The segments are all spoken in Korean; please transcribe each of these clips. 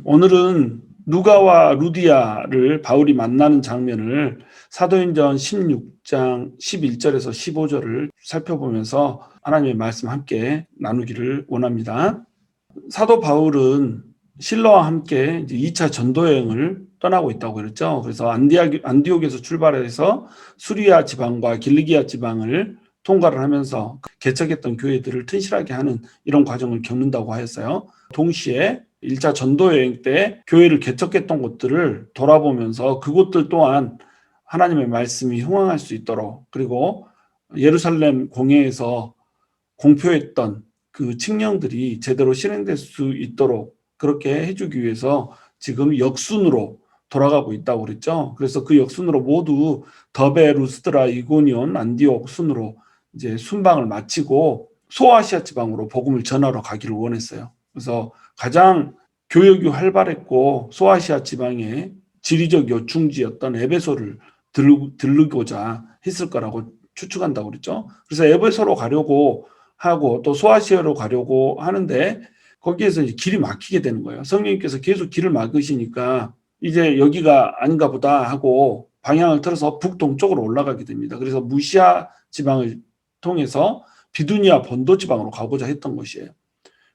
오늘은 누가와 루디아를 바울이 만나는 장면을 사도행전 16장 11절에서 15절을 살펴보면서 하나님의 말씀 함께 나누기를 원합니다. 사도 바울은 실러와 함께 이제 2차 전도여행을 떠나고 있다고 그랬죠. 그래서 안디옥에서 출발해서 수리아 지방과 길리기아 지방을 통과를 하면서 개척했던 교회들을 튼실하게 하는 이런 과정을 겪는다고 하였어요. 동시에 1차 전도여행 때 교회를 개척했던 곳들을 돌아보면서 그곳들 또한 하나님의 말씀이 흥황할 수 있도록, 그리고 예루살렘 공회에서 공표했던 그 칙령들이 제대로 실행될 수 있도록 그렇게 해주기 위해서 지금 역순으로 돌아가고 있다고 그랬죠. 그래서 그 역순으로 모두 더베, 루스드라, 이고니온, 안디옥 순으로 이제 순방을 마치고 소아시아 지방으로 복음을 전하러 가기를 원했어요. 그래서 가장 교역이 활발했고 소아시아 지방의 지리적 요충지였던 에베소를 들르고자 했을 거라고 추측한다고 그랬죠. 그래서 에베소로 가려고 하고 또 소아시아로 가려고 하는데 거기에서 이제 길이 막히게 되는 거예요. 성령님께서 계속 길을 막으시니까 이제 여기가 아닌가 보다 하고 방향을 틀어서 북동쪽으로 올라가게 됩니다. 그래서 무시아 지방을 통해서 비두니아 본도 지방으로 가고자 했던 것이에요.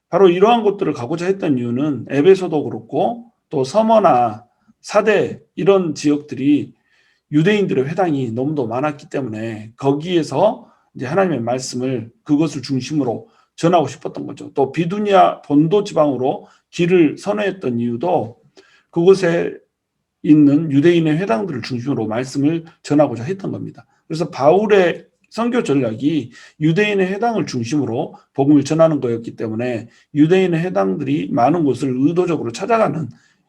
바로 이러한 곳들을 가고자 했던 이유는 에베소도 그렇고 또 서머나 사대 이런 지역들이 유대인들의 회당이 너무도 많았기 때문에 거기에서 이제 하나님의 말씀을 그것을 중심으로 전하고 싶었던 거죠. 또 비두니아 본도 지방으로 길을 선회했던 이유도 그곳에 있는 유대인의 회당들을 중심으로 말씀을 전하고자 했던 겁니다. 그래서 바울의 선교 전략이 유대인의 회당을 중심으로 복음을 전하는 거였기 때문에 유대인의 회당들이 많은 곳을 의도적으로 찾아가는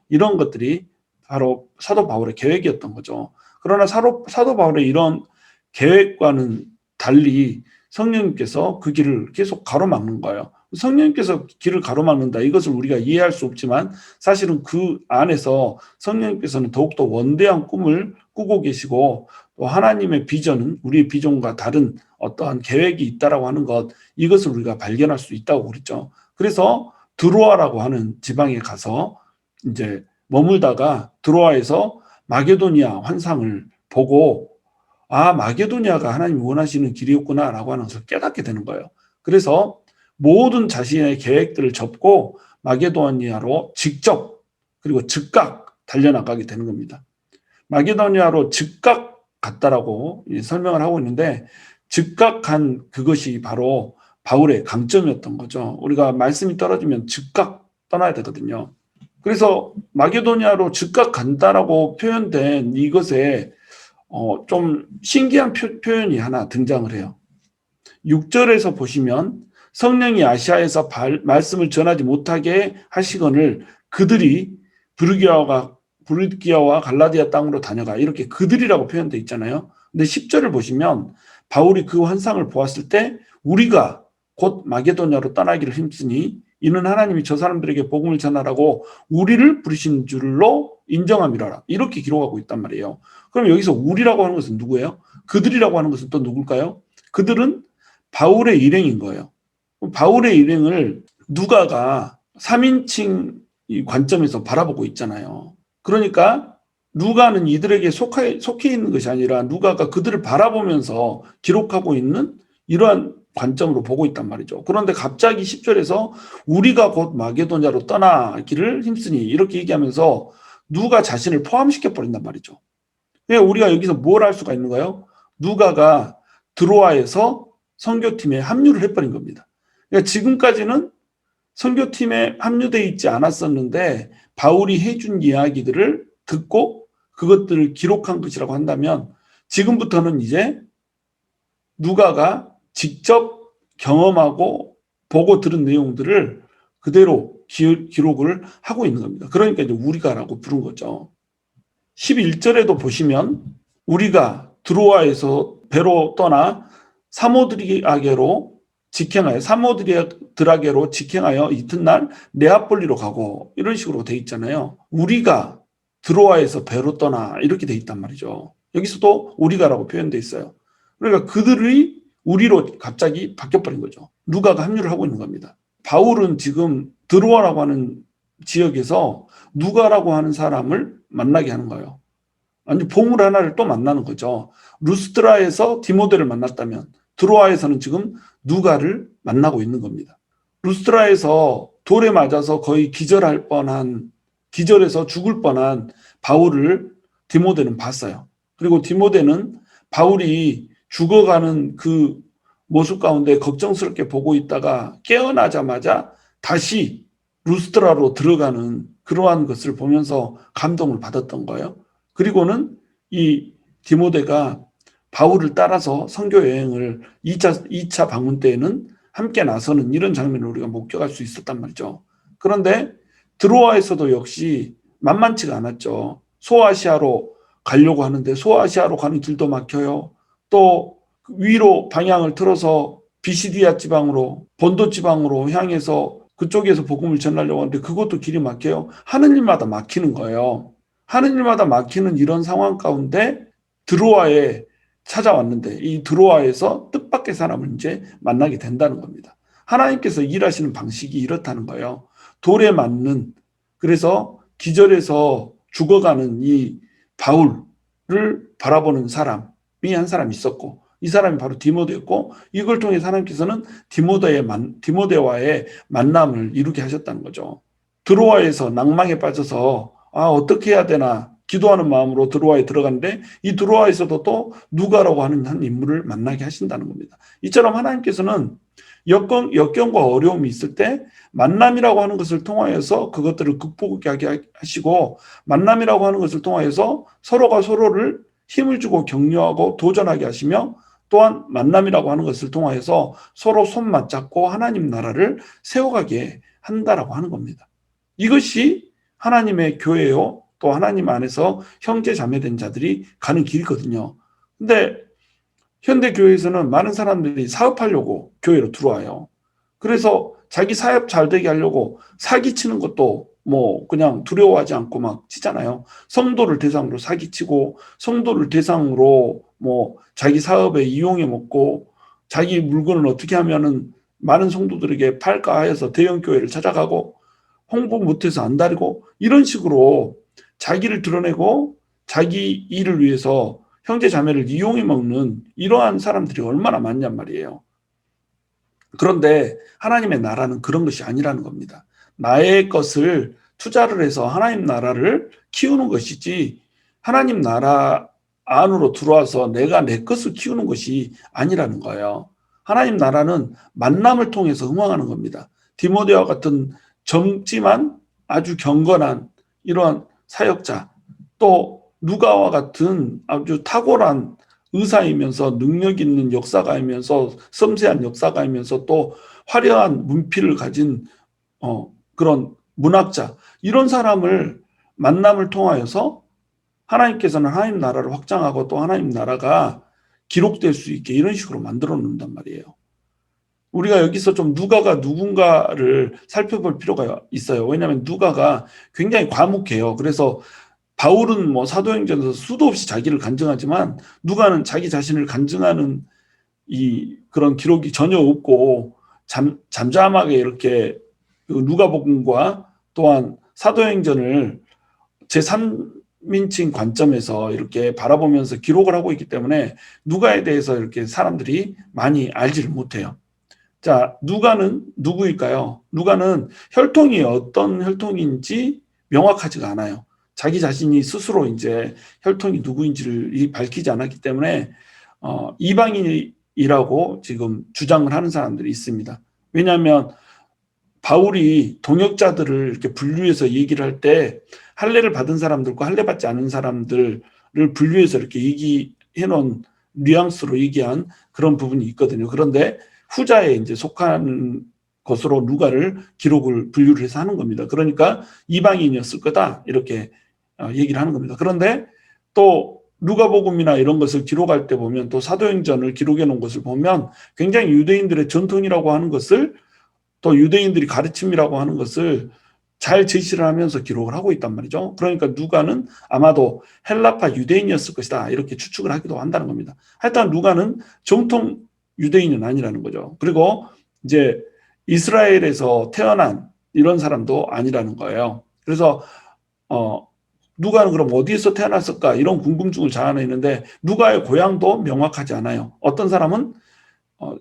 이런 것들이 바로 사도 바울의 계획이었던 거죠. 그러나 사도 바울의 이런 계획과는 달리 성령님께서 그 길을 계속 가로막는 거예요. 성령님께서 길을 가로막는다, 이것을 우리가 이해할 수 없지만 사실은 그 안에서 성령님께서는 더욱더 원대한 꿈을 꾸고 계시고 또 하나님의 비전은 우리의 비전과 다른 어떠한 계획이 있다라고 하는 것, 이것을 우리가 발견할 수 있다고 그랬죠. 그래서 드로아라고 하는 지방에 가서 이제 머물다가 드로아에서 마게도니아 환상을 보고 마게도니아가 하나님이 원하시는 길이었구나라고 하는 것을 깨닫게 되는 거예요. 그래서 모든 자신의 계획들을 접고 마게도니아로 직접 그리고 즉각 달려나가게 되는 겁니다. 마게도니아로 즉각 갔다라고 설명을 하고 있는데 즉각 간 그것이 바로 바울의 강점이었던 거죠. 우리가 말씀이 떨어지면 즉각 떠나야 되거든요. 그래서 마게도니아로 즉각 간다라고 표현된 이것에 좀 신기한 표현이 하나 등장을 해요. 6절에서 보시면 성령이 아시아에서 말씀을 전하지 못하게 하시거늘 그들이 브르기아와 갈라디아 땅으로 다녀가, 이렇게 그들이라고 표현되어 있잖아요. 근데 10절을 보시면 바울이 그 환상을 보았을 때 우리가 곧 마게도냐로 떠나기를 힘쓰니 이는 하나님이 저 사람들에게 복음을 전하라고 우리를 부르신 줄로 인정함이라, 이렇게 기록하고 있단 말이에요. 그럼 여기서 우리라고 하는 것은 누구예요? 그들이라고 하는 것은 또 누굴까요? 그들은 바울의 일행인 거예요. 바울의 일행을 누가가 3인칭 관점에서 바라보고 있잖아요. 그러니까 누가는 이들에게 속해 있는 것이 아니라 누가가 그들을 바라보면서 기록하고 있는 이러한 관점으로 보고 있단 말이죠. 그런데 갑자기 10절에서 우리가 곧 마게도냐로 떠나기를 힘쓰니 이렇게 얘기하면서 누가 자신을 포함시켜 버린단 말이죠. 그러니까 우리가 여기서 뭘 할 수가 있는가요? 누가가 드로아에서 선교팀에 합류를 해버린 겁니다. 그러니까 지금까지는 선교팀에 합류되어 있지 않았었는데 바울이 해준 이야기들을 듣고 그것들을 기록한 것이라고 한다면 지금부터는 이제 누가가 직접 경험하고 보고 들은 내용들을 그대로 기록을 하고 있는 겁니다. 그러니까 이제 우리가라고 부른 거죠. 11절에도 보시면 우리가 드로아에서 배로 떠나 사모드라게로 직행하여 이튿날 네아폴리로 가고, 이런 식으로 돼 있잖아요. 우리가 드로아에서 배로 떠나 이렇게 돼 있단 말이죠. 여기서도 우리가라고 표현돼 있어요. 그러니까 그들이 우리로 갑자기 바뀌어버린 거죠. 누가가 합류를 하고 있는 겁니다. 바울은 지금 드로아라고 하는 지역에서 누가라고 하는 사람을 만나게 하는 거예요. 아니, 보물 하나를 또 만나는 거죠. 루스트라에서 디모데를 만났다면 드로아에서는 지금 누가를 만나고 있는 겁니다. 루스트라에서 돌에 맞아서 거의 기절해서 죽을 뻔한 바울을 디모데는 봤어요. 그리고 디모데는 바울이 죽어가는 그 모습 가운데 걱정스럽게 보고 있다가 깨어나자마자 다시 루스트라로 들어가는 그러한 것을 보면서 감동을 받았던 거예요. 그리고는 이 디모데가 바울을 따라서 선교 여행을 2차 방문 때에는 함께 나서는 이런 장면을 우리가 목격할 수 있었단 말이죠. 그런데 드로아에서도 역시 만만치가 않았죠. 소아시아로 가려고 하는데 소아시아로 가는 길도 막혀요. 또 위로 방향을 틀어서 비시디아 지방으로 본도 지방으로 향해서 그쪽에서 복음을 전하려고 하는데 그것도 길이 막혀요. 하는 일마다 막히는 거예요. 하는 일마다 막히는 이런 상황 가운데 드로아에 찾아왔는데 이 드로아에서 뜻밖의 사람을 이제 만나게 된다는 겁니다. 하나님께서 일하시는 방식이 이렇다는 거예요. 돌에 맞는, 그래서 기절해서 죽어가는 이 바울을 바라보는 사람이 한 사람 있었고, 이 사람이 바로 디모데였고, 이걸 통해 하나님께서는 디모데와의 만남을 이루게 하셨다는 거죠. 드로아에서 낭망에 빠져서 어떻게 해야 되나 기도하는 마음으로 드로아에 들어갔는데 이 드로아에서도 또 누가라고 하는 한 인물을 만나게 하신다는 겁니다. 이처럼 하나님께서는 역경과 어려움이 있을 때 만남이라고 하는 것을 통하여서 그것들을 극복하게 하시고, 만남이라고 하는 것을 통하여서 서로가 서로를 힘을 주고 격려하고 도전하게 하시며, 또한 만남이라고 하는 것을 통하여서 서로 손 맞잡고 하나님 나라를 세워가게 한다라고 하는 겁니다. 이것이 하나님의 교회요, 또 하나님 안에서 형제 자매된 자들이 가는 길이거든요. 근데 현대 교회에서는 많은 사람들이 사업하려고 교회로 들어와요. 그래서 자기 사업 잘 되게 하려고 사기치는 것도 뭐 그냥 두려워하지 않고 막 치잖아요. 성도를 대상으로 사기치고, 성도를 대상으로 뭐 자기 사업에 이용해 먹고, 자기 물건을 어떻게 하면은 많은 성도들에게 팔까 해서 대형 교회를 찾아가고, 홍보 못해서 안달이고, 이런 식으로 자기를 드러내고 자기 일을 위해서 형제 자매를 이용해 먹는 이러한 사람들이 얼마나 많냔 말이에요. 그런데 하나님의 나라는 그런 것이 아니라는 겁니다. 나의 것을 투자를 해서 하나님 나라를 키우는 것이지, 하나님 나라 안으로 들어와서 내가 내 것을 키우는 것이 아니라는 거예요. 하나님 나라는 만남을 통해서 흥황하는 겁니다. 디모데와 같은 젊지만 아주 경건한 이러한 사역자, 또 누가와 같은 아주 탁월한 의사이면서 능력 있는 역사가이면서 섬세한 역사가이면서 또 화려한 문필을 가진 그런 문학자, 이런 사람을 만남을 통하여서 하나님께서는 하나님 나라를 확장하고 또 하나님 나라가 기록될 수 있게 이런 식으로 만들어 놓는단 말이에요. 우리가 여기서 좀 누가가 누군가를 살펴볼 필요가 있어요. 왜냐하면 누가가 굉장히 과묵해요. 그래서 바울은 뭐 사도행전에서 수도 없이 자기를 간증하지만 누가는 자기 자신을 간증하는 그런 기록이 전혀 없고 잠잠하게 이렇게 누가복음과 또한 사도행전을 제3인칭 관점에서 이렇게 바라보면서 기록을 하고 있기 때문에 누가에 대해서 이렇게 사람들이 많이 알지를 못해요. 자, 누가는 누구일까요? 누가는 혈통이 어떤 혈통인지 명확하지가 않아요. 자기 자신이 스스로 이제 혈통이 누구인지를 밝히지 않았기 때문에 이방인이라고 지금 주장을 하는 사람들이 있습니다. 왜냐하면 바울이 동역자들을 이렇게 분류해서 얘기를 할 때 할례를 받은 사람들과 할례 받지 않은 사람들을 분류해서 이렇게 얘기해 놓은 뉘앙스로 얘기한 그런 부분이 있거든요. 그런데 후자에 이제 속한 것으로 누가를 기록을 분류를 해서 하는 겁니다. 그러니까 이방인이었을 거다 이렇게 얘기를 하는 겁니다. 그런데 또 누가복음이나 이런 것을 기록할 때 보면, 또 사도행전을 기록해 놓은 것을 보면 굉장히 유대인들의 전통이라고 하는 것을, 또 유대인들이 가르침이라고 하는 것을 잘 제시를 하면서 기록을 하고 있단 말이죠. 그러니까 누가는 아마도 헬라파 유대인이었을 것이다 이렇게 추측을 하기도 한다는 겁니다. 하여튼 누가는 정통 유대인은 아니라는 거죠. 그리고 이제 이스라엘에서 태어난 이런 사람도 아니라는 거예요. 그래서 누가는 그럼 어디에서 태어났을까 이런 궁금증을 자아내는데 누가의 고향도 명확하지 않아요. 어떤 사람은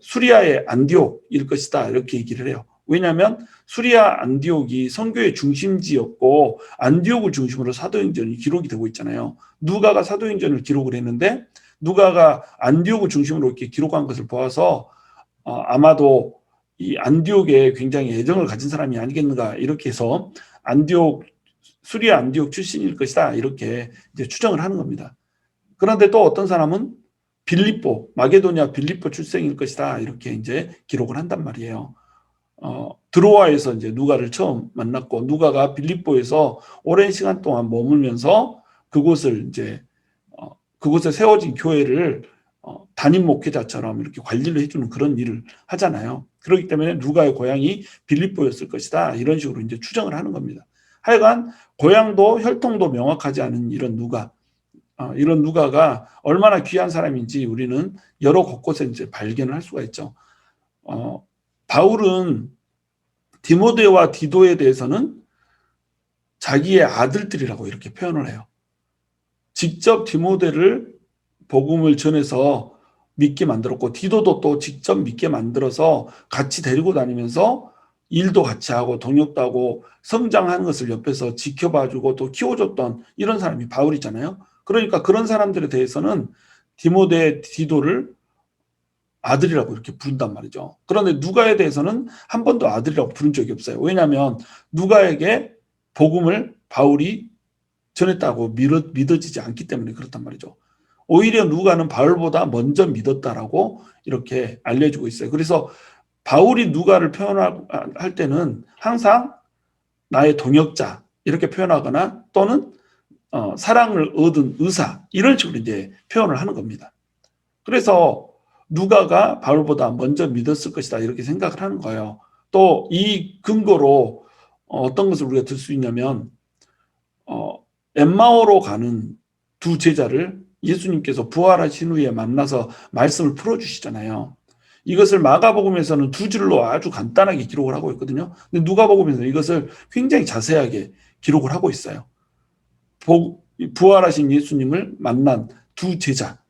수리아의 안디옥일 것이다 이렇게 얘기를 해요. 왜냐하면 수리아 안디옥이 선교의 중심지였고 안디옥을 중심으로 사도행전이 기록이 되고 있잖아요. 누가가 사도행전을 기록을 했는데 누가가 안디옥을 중심으로 이렇게 기록한 것을 보아서 아마도 이 안디옥에 굉장히 애정을 가진 사람이 아니겠는가 이렇게 해서 수리아 안디옥 출신일 것이다 이렇게 이제 추정을 하는 겁니다. 그런데 또 어떤 사람은 마게도니아 빌립보 출생일 것이다 이렇게 이제 기록을 한단 말이에요. 드로아에서 이제 누가를 처음 만났고 누가가 빌립보에서 오랜 시간 동안 머물면서 그곳에 세워진 교회를 담임 목회자처럼 이렇게 관리를 해주는 그런 일을 하잖아요. 그렇기 때문에 누가의 고향이 빌립보였을 것이다 이런 식으로 이제 추정을 하는 겁니다. 하여간 고향도 혈통도 명확하지 않은 이런 누가가 얼마나 귀한 사람인지 우리는 여러 곳곳에 이제 발견을 할 수가 있죠. 바울은 디모데와 디도에 대해서는 자기의 아들들이라고 이렇게 표현을 해요. 직접 디모데를 복음을 전해서 믿게 만들었고 디도도 또 직접 믿게 만들어서 같이 데리고 다니면서 일도 같이 하고 동역도 하고 성장하는 것을 옆에서 지켜봐주고 또 키워줬던 이런 사람이 바울이잖아요. 그러니까 그런 사람들에 대해서는 디모데, 디도를 아들이라고 이렇게 부른단 말이죠. 그런데 누가에 대해서는 한 번도 아들이라고 부른 적이 없어요. 왜냐하면 누가에게 복음을 바울이 전했다고 믿어지지 않기 때문에 그렇단 말이죠. 오히려 누가는 바울보다 먼저 믿었다라고 이렇게 알려주고 있어요. 그래서 바울이 누가를 표현할 때는 항상 나의 동역자 이렇게 표현하거나 또는 사랑을 얻은 의사 이런 식으로 이제 표현을 하는 겁니다. 그래서 누가가 바울보다 먼저 믿었을 것이다 이렇게 생각을 하는 거예요. 또 이 근거로 어떤 것을 우리가 들 수 있냐면 엠마오로 가는 두 제자를 예수님께서 부활하신 후에 만나서 말씀을 풀어주시잖아요. 이것을 마가복음에서는 두 줄로 아주 간단하게 기록을 하고 있거든요. 근데 누가복음에서는 이것을 굉장히 자세하게 기록을 하고 있어요. 부활하신 예수님을 만난 두 제자.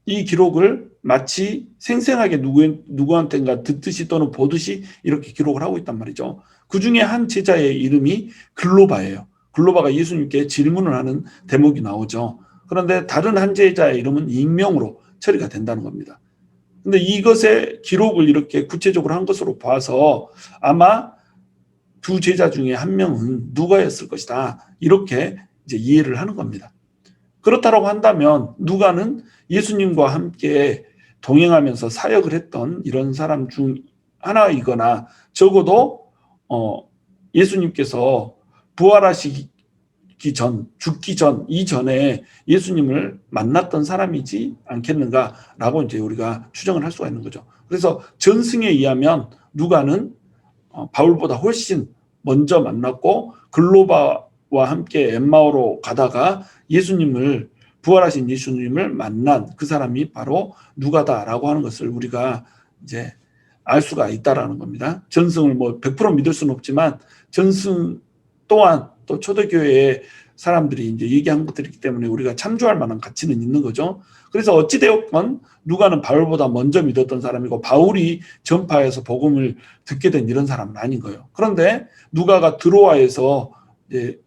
이 기록을 마치 생생하게 누구한테인가 듣듯이 또는 보듯이 이렇게 기록을 하고 있단 말이죠. 그 중에 한 제자의 이름이 글로바예요. 글로바가 예수님께 질문을 하는 대목이 나오죠. 그런데 다른 한 제자의 이름은 익명으로 처리가 된다는 겁니다. 근데 이것의 기록을 이렇게 구체적으로 한 것으로 봐서 아마 두 제자 중에 한 명은 누가였을 것이다. 이렇게 이제 이해를 하는 겁니다. 그렇다고 한다면 누가는 예수님과 함께 동행하면서 사역을 했던 이런 사람 중 하나이거나 적어도 예수님께서 부활하시기 전, 죽기 전, 이전에 예수님을 만났던 사람이지 않겠는가라고 이제 우리가 추정을 할 수가 있는 거죠. 그래서 전승에 의하면 누가는 바울보다 훨씬 먼저 만났고 글로바와 함께 엠마오로 가다가 부활하신 예수님을 만난 그 사람이 바로 누가다라고 하는 것을 우리가 이제 알 수가 있다라는 겁니다. 전승을 100% 믿을 수는 없지만 전승 또한 또 초대교회의 사람들이 이제 얘기한 것들이기 때문에 우리가 참조할 만한 가치는 있는 거죠. 그래서 어찌되었건 누가는 바울보다 먼저 믿었던 사람이고 바울이 전파해서 복음을 듣게 된 이런 사람은 아닌 거예요. 그런데 누가가 드로아에서 이제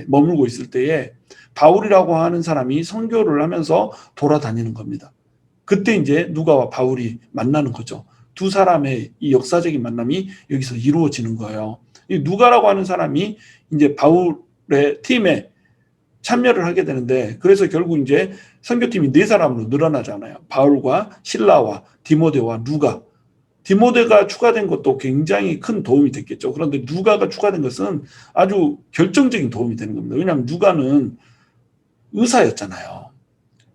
머물고 있을 때에 바울이라고 하는 사람이 선교를 하면서 돌아다니는 겁니다. 그때 이제 누가와 바울이 만나는 거죠. 두 사람의 이 역사적인 만남이 여기서 이루어지는 거예요. 이 누가라고 하는 사람이 이제 바울의 팀에 참여를 하게 되는데 그래서 결국 이제 선교팀이 4사람으로 늘어나잖아요. 바울과 실라와 디모데와 누가. 디모데가 추가된 것도 굉장히 큰 도움이 됐겠죠. 그런데 누가가 추가된 것은 아주 결정적인 도움이 되는 겁니다. 왜냐하면 누가는 의사였잖아요.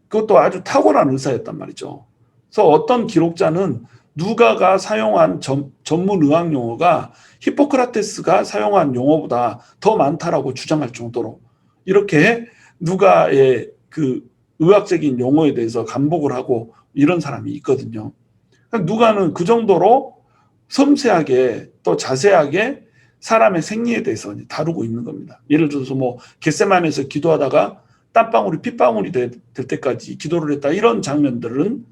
그것도 아주 탁월한 의사였단 말이죠. 그래서 어떤 기록자는 누가가 사용한 전문 의학 용어가 히포크라테스가 사용한 용어보다 더 많다라고 주장할 정도로 이렇게 누가의 그 의학적인 용어에 대해서 감복을 하고 이런 사람이 있거든요. 누가는 그 정도로 섬세하게 또 자세하게 사람의 생리에 대해서 다루고 있는 겁니다. 예를 들어서 뭐 겟세마네에서 기도하다가 땀방울이 핏방울이 될 때까지 기도를 했다, 이런 장면들은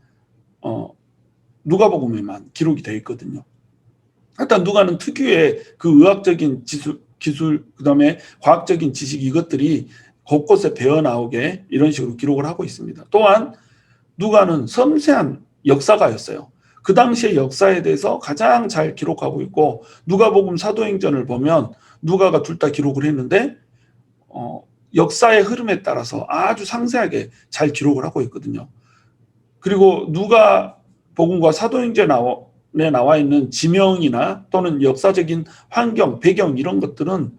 누가복음에만 기록이 되어 있거든요. 일단 누가는 특유의 그 의학적인 기술, 그다음에 과학적인 지식, 이것들이 곳곳에 배어 나오게 이런 식으로 기록을 하고 있습니다. 또한 누가는 섬세한 역사가였어요. 그 당시의 역사에 대해서 가장 잘 기록하고 있고, 누가복음, 사도행전을 보면 누가가 둘 다 기록을 했는데 역사의 흐름에 따라서 아주 상세하게 잘 기록을 하고 있거든요. 그리고 누가복음과 사도행전에 나와 있는 지명이나 또는 역사적인 환경, 배경, 이런 것들은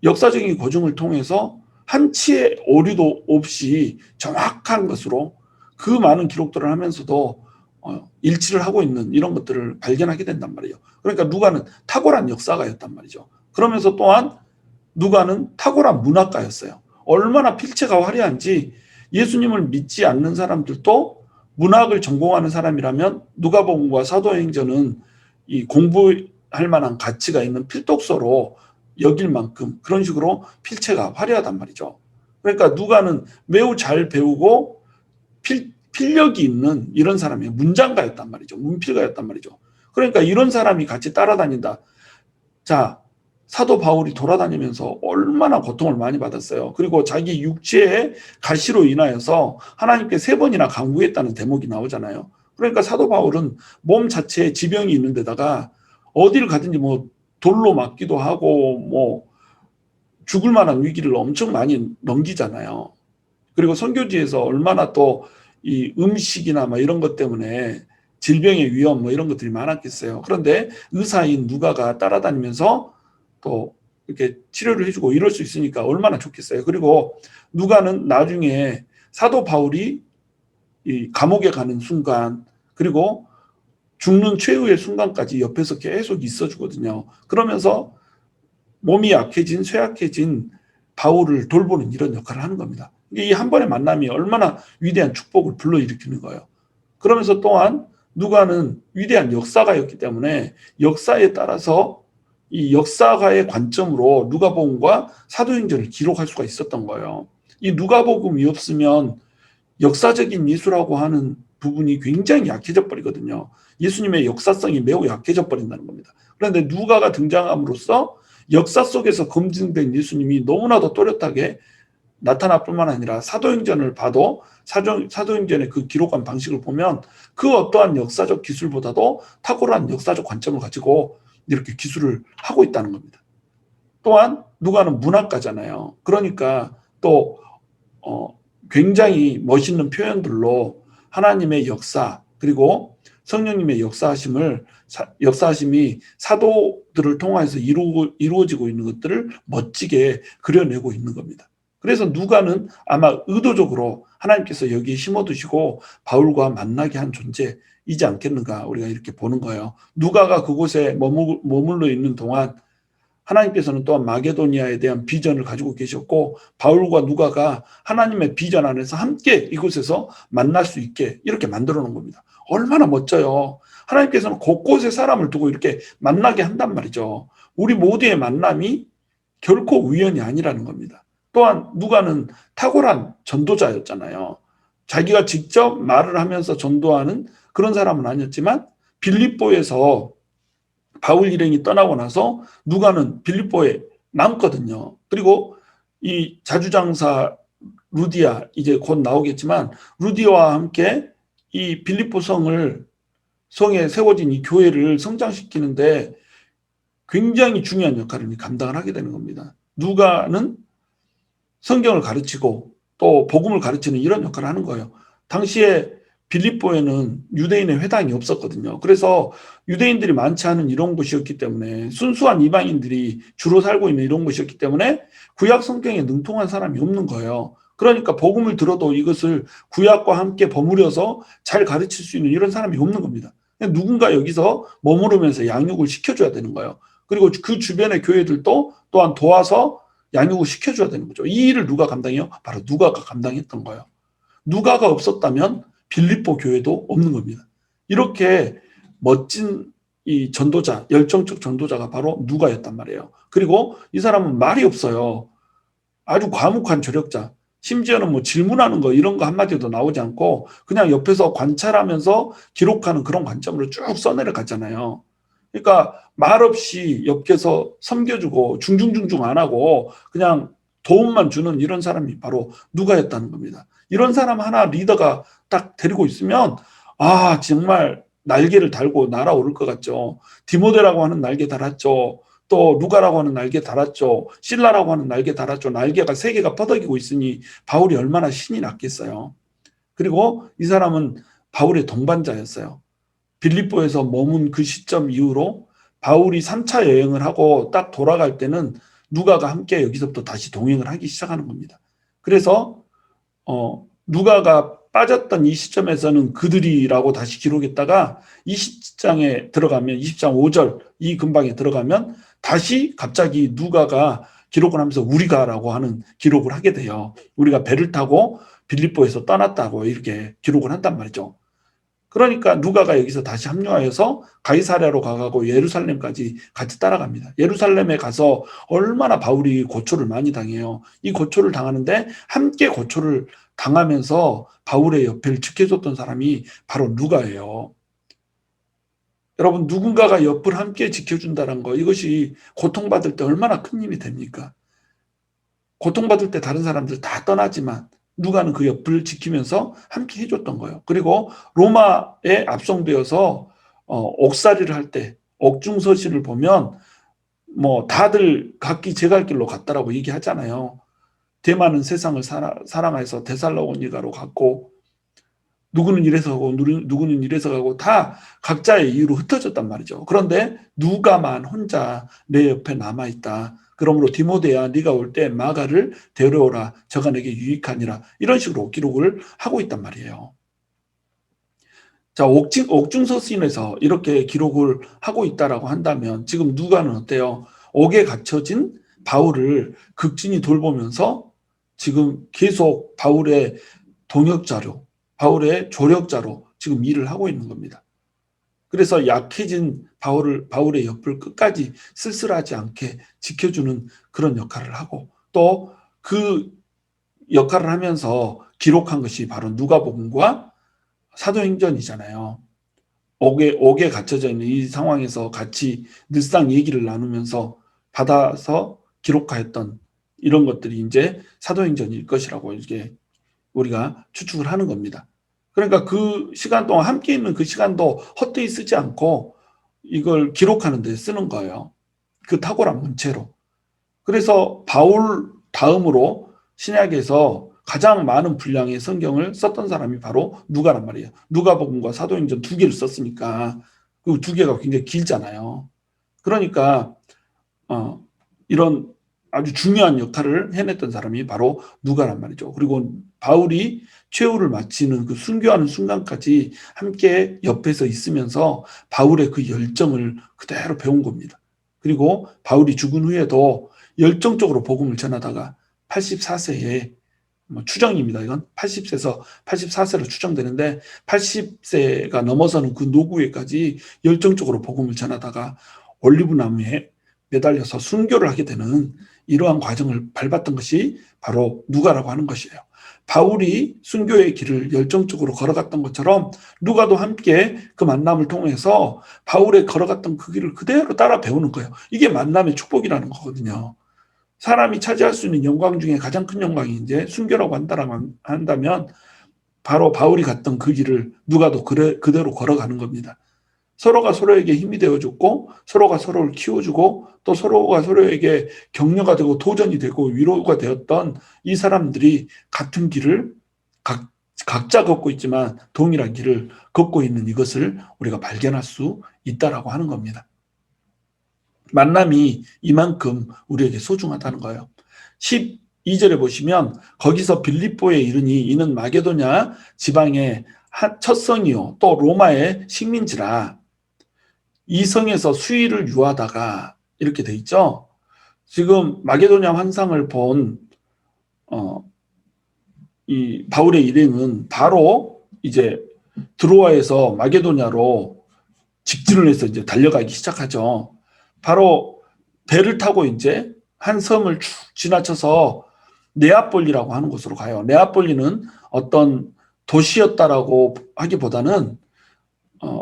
역사적인 고증을 통해서 한치의 오류도 없이 정확한 것으로 그 많은 기록들을 하면서도 일치를 하고 있는 이런 것들을 발견하게 된단 말이에요. 그러니까 누가는 탁월한 역사가였단 말이죠. 그러면서 또한 누가는 탁월한 문학가였어요. 얼마나 필체가 화려한지, 예수님을 믿지 않는 사람들도 문학을 전공하는 사람이라면 누가복음과 사도행전은 이 공부할 만한 가치가 있는 필독서로 여길 만큼 그런 식으로 필체가 화려하단 말이죠. 그러니까 누가는 매우 잘 배우고 필력이 있는 이런 사람이 문장가였단 말이죠. 문필가였단 말이죠. 그러니까 이런 사람이 같이 따라다닌다. 자, 사도 바울이 돌아다니면서 얼마나 고통을 많이 받았어요. 그리고 자기 육체의 가시로 인하여서 하나님께 3번이나 간구했다는 대목이 나오잖아요. 그러니까 사도 바울은 몸 자체에 지병이 있는 데다가 어디를 가든지 뭐 돌로 맞기도 하고 뭐 죽을 만한 위기를 엄청 많이 넘기잖아요. 그리고 선교지에서 얼마나 또 이 음식이나 뭐 이런 것 때문에 질병의 위험 뭐 이런 것들이 많았겠어요. 그런데 의사인 누가가 따라다니면서 또 이렇게 치료를 해주고 이럴 수 있으니까 얼마나 좋겠어요. 그리고 누가는 나중에 사도 바울이 이 감옥에 가는 순간, 그리고 죽는 최후의 순간까지 옆에서 계속 있어주거든요. 그러면서 몸이 약해진, 쇠약해진 바울을 돌보는 이런 역할을 하는 겁니다. 이 한 번의 만남이 얼마나 위대한 축복을 불러일으키는 거예요. 그러면서 또한 누가는 위대한 역사가였기 때문에 역사에 따라서 이 역사가의 관점으로 누가복음과 사도행전을 기록할 수가 있었던 거예요. 이 누가복음이 없으면 역사적인 예수라고 하는 부분이 굉장히 약해져 버리거든요. 예수님의 역사성이 매우 약해져 버린다는 겁니다. 그런데 누가가 등장함으로써 역사 속에서 검증된 예수님이 너무나도 또렷하게 나타날 뿐만 아니라 사도행전을 봐도 사도행전의 그 기록한 방식을 보면 그 어떠한 역사적 기술보다도 탁월한 역사적 관점을 가지고 이렇게 기술을 하고 있다는 겁니다. 또한 누가는 문학가잖아요. 그러니까 또 굉장히 멋있는 표현들로 하나님의 역사, 그리고 성령님의 역사하심이 사도들을 통해서 이루어지고 있는 것들을 멋지게 그려내고 있는 겁니다. 그래서 누가는 아마 의도적으로 하나님께서 여기에 심어두시고 바울과 만나게 한 존재이지 않겠는가, 우리가 이렇게 보는 거예요. 누가가 그곳에 머물러 있는 동안 하나님께서는 또한 마게도니아에 대한 비전을 가지고 계셨고, 바울과 누가가 하나님의 비전 안에서 함께 이곳에서 만날 수 있게 이렇게 만들어 놓은 겁니다. 얼마나 멋져요. 하나님께서는 곳곳에 사람을 두고 이렇게 만나게 한단 말이죠. 우리 모두의 만남이 결코 우연이 아니라는 겁니다. 또한 누가는 탁월한 전도자였잖아요. 자기가 직접 말을 하면서 전도하는 그런 사람은 아니었지만, 빌립보에서 바울 일행이 떠나고 나서 누가는 빌립보에 남거든요. 그리고 이 자주장사 루디아, 이제 곧 나오겠지만, 루디아와 함께 이 빌립보 성에 세워진 이 교회를 성장시키는데 굉장히 중요한 역할을 감당을 하게 되는 겁니다. 누가는 성경을 가르치고 또 복음을 가르치는 이런 역할을 하는 거예요. 당시에 빌립보에는 유대인의 회당이 없었거든요. 그래서 유대인들이 많지 않은 이런 곳이었기 때문에, 순수한 이방인들이 주로 살고 있는 이런 곳이었기 때문에 구약 성경에 능통한 사람이 없는 거예요. 그러니까 복음을 들어도 이것을 구약과 함께 버무려서 잘 가르칠 수 있는 이런 사람이 없는 겁니다. 누군가 여기서 머무르면서 양육을 시켜줘야 되는 거예요. 그리고 그 주변의 교회들도 또한 도와서 양육을 시켜줘야 되는 거죠. 이 일을 누가 감당해요? 바로 누가가 감당했던 거예요. 누가가 없었다면 빌립보 교회도 없는 겁니다. 이렇게 멋진 이 전도자, 열정적 전도자가 바로 누가였단 말이에요. 그리고 이 사람은 말이 없어요. 아주 과묵한 조력자. 심지어는 뭐 질문하는 거 이런 거 한마디도 나오지 않고 그냥 옆에서 관찰하면서 기록하는 그런 관점으로 쭉 써내려 갔잖아요. 그러니까 말없이 옆에서 섬겨주고 중중중중 안 하고 그냥 도움만 주는 이런 사람이 바로 누가였다는 겁니다. 이런 사람 하나 리더가 딱 데리고 있으면 아 정말 날개를 달고 날아오를 것 같죠. 디모데라고 하는 날개 달았죠. 또 루가라고 하는 날개 달았죠. 실라라고 하는 날개 달았죠. 날개가 세 개가 퍼덕이고 있으니 바울이 얼마나 신이 났겠어요. 그리고 이 사람은 바울의 동반자였어요. 빌립보에서 머문 그 시점 이후로 바울이 3차 여행을 하고 딱 돌아갈 때는 누가가 함께 여기서부터 다시 동행을 하기 시작하는 겁니다. 그래서 누가가 빠졌던 이 시점에서는 그들이라고 다시 기록했다가 20장에 들어가면 20장 5절 이 근방에 들어가면 다시 갑자기 누가가 기록을 하면서 우리가라고 하는 기록을 하게 돼요. 우리가 배를 타고 빌립보에서 떠났다고 이렇게 기록을 한단 말이죠. 그러니까 누가가 여기서 다시 합류하여서 가이사랴로 가고 예루살렘까지 같이 따라갑니다. 예루살렘에 가서 얼마나 바울이 고초를 많이 당해요. 이 고초를 당하는데 함께 고초를 당하면서 바울의 옆을 지켜줬던 사람이 바로 누가예요. 여러분 누군가가 옆을 함께 지켜준다는 거 이것이 고통받을 때 얼마나 큰 힘이 됩니까? 고통받을 때 다른 사람들 다 떠나지만 누가는 그 옆을 지키면서 함께 해줬던 거예요. 그리고 로마에 압송되어서 옥살이를 할 때 옥중서신을 보면 뭐 다들 각기 제갈 길로 갔다라고 얘기하잖아요. 대만은 세상을 사랑해서 데살로니가로 갔고 누구는 이래서 가고 누구는 이래서 가고 다 각자의 이유로 흩어졌단 말이죠. 그런데 누가만 혼자 내 옆에 남아있다. 그러므로 디모데야 네가 올 때 마가를 데려오라. 저가 내게 유익하니라. 이런 식으로 기록을 하고 있단 말이에요. 자, 옥중서신에서 이렇게 기록을 하고 있다라고 한다면 지금 누가는 어때요? 옥에 갇혀진 바울을 극진히 돌보면서 지금 계속 바울의 동역자료, 바울의 조력자로 지금 일을 하고 있는 겁니다. 그래서 약해진 바울의 옆을 끝까지 쓸쓸하지 않게 지켜주는 그런 역할을 하고 또 그 역할을 하면서 기록한 것이 바로 누가복음과 사도행전이잖아요. 옥에 갇혀져 있는 이 상황에서 같이 늘상 얘기를 나누면서 받아서 기록하였던 이런 것들이 이제 사도행전일 것이라고 이렇게 우리가 추측을 하는 겁니다. 그러니까 그 시간 동안 함께 있는 그 시간도 헛되이 쓰지 않고 이걸 기록하는 데 쓰는 거예요. 그 탁월한 문체로. 그래서 바울 다음으로 신약에서 가장 많은 분량의 성경을 썼던 사람이 바로 누가란 말이에요. 누가복음과 사도행전 두 개를 썼으니까 그 두 개가 굉장히 길잖아요. 그러니까 이런 아주 중요한 역할을 해냈던 사람이 바로 누가란 말이죠. 그리고 바울이 최후를 마치는 그 순교하는 순간까지 함께 옆에서 있으면서 바울의 그 열정을 그대로 배운 겁니다. 그리고 바울이 죽은 후에도 열정적으로 복음을 전하다가 84세에 추정입니다. 이건 80세에서 84세로 추정되는데 80세가 넘어서는 그 노구에까지 열정적으로 복음을 전하다가 올리브나무에 매달려서 순교를 하게 되는 이러한 과정을 밟았던 것이 바로 누가라고 하는 것이에요. 바울이 순교의 길을 열정적으로 걸어갔던 것처럼 누가도 함께 그 만남을 통해서 바울의 걸어갔던 그 길을 그대로 따라 배우는 거예요. 이게 만남의 축복이라는 거거든요. 사람이 차지할 수 있는 영광 중에 가장 큰 영광이 이제 순교라고 한다면 바로 바울이 갔던 그 길을 누가도 그대로 걸어가는 겁니다. 서로가 서로에게 힘이 되어줬고 서로가 서로를 키워주고 또 서로가 서로에게 격려가 되고 도전이 되고 위로가 되었던 이 사람들이 같은 길을 각자 걷고 있지만 동일한 길을 걷고 있는 이것을 우리가 발견할 수 있다라고 하는 겁니다. 만남이 이만큼 우리에게 소중하다는 거예요. 12절에 보시면 거기서 빌립보에 이르니 이는 마게도냐 지방의 첫 성이요 또 로마의 식민지라 이 성에서 수의를 유하다가 이렇게 돼 있죠. 지금 마게도냐 환상을 본 이 바울의 일행은 바로 이제 드로아에서 마게도냐로 직진을 해서 이제 달려가기 시작하죠. 바로 배를 타고 이제 한 섬을 쭉 지나쳐서 네아폴리라고 하는 곳으로 가요. 네아폴리는 어떤 도시였다라고 하기보다는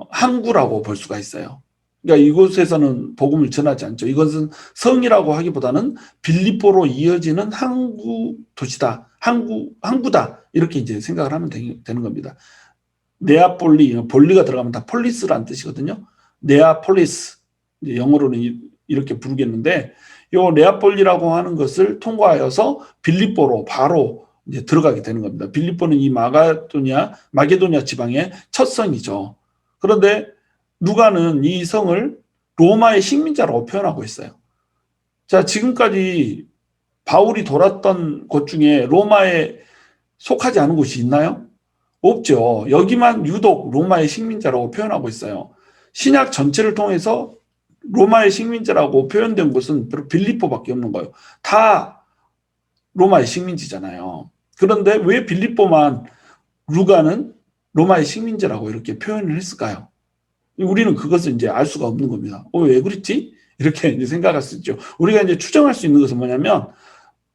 항구라고 볼 수가 있어요. 그러니까 이곳에서는 복음을 전하지 않죠. 이것은 성이라고 하기보다는 빌립보로 이어지는 항구 도시다, 항구다 이렇게 이제 생각을 하면 되는 겁니다. 네아폴리, 볼리가 들어가면 다 폴리스라는 뜻이거든요. 네아폴리스, 영어로는 이렇게 부르겠는데, 요 네아폴리라고 하는 것을 통과하여서 빌립보로 바로 이제 들어가게 되는 겁니다. 빌립보는 이 마게도냐 지방의 첫 성이죠. 그런데 누가는 이 성을 로마의 식민자라고 표현하고 있어요. 자, 지금까지 바울이 돌았던 곳 중에 로마에 속하지 않은 곳이 있나요? 없죠. 여기만 유독 로마의 식민자라고 표현하고 있어요. 신약 전체를 통해서 로마의 식민자라고 표현된 곳은 바로 빌립보밖에 없는 거예요. 다 로마의 식민지잖아요. 그런데 왜 빌립보만 루가는 로마의 식민지라고 이렇게 표현을 했을까요? 우리는 그것을 이제 알 수가 없는 겁니다. 왜 그랬지? 이렇게 이제 생각할 수 있죠. 우리가 이제 추정할 수 있는 것은 뭐냐면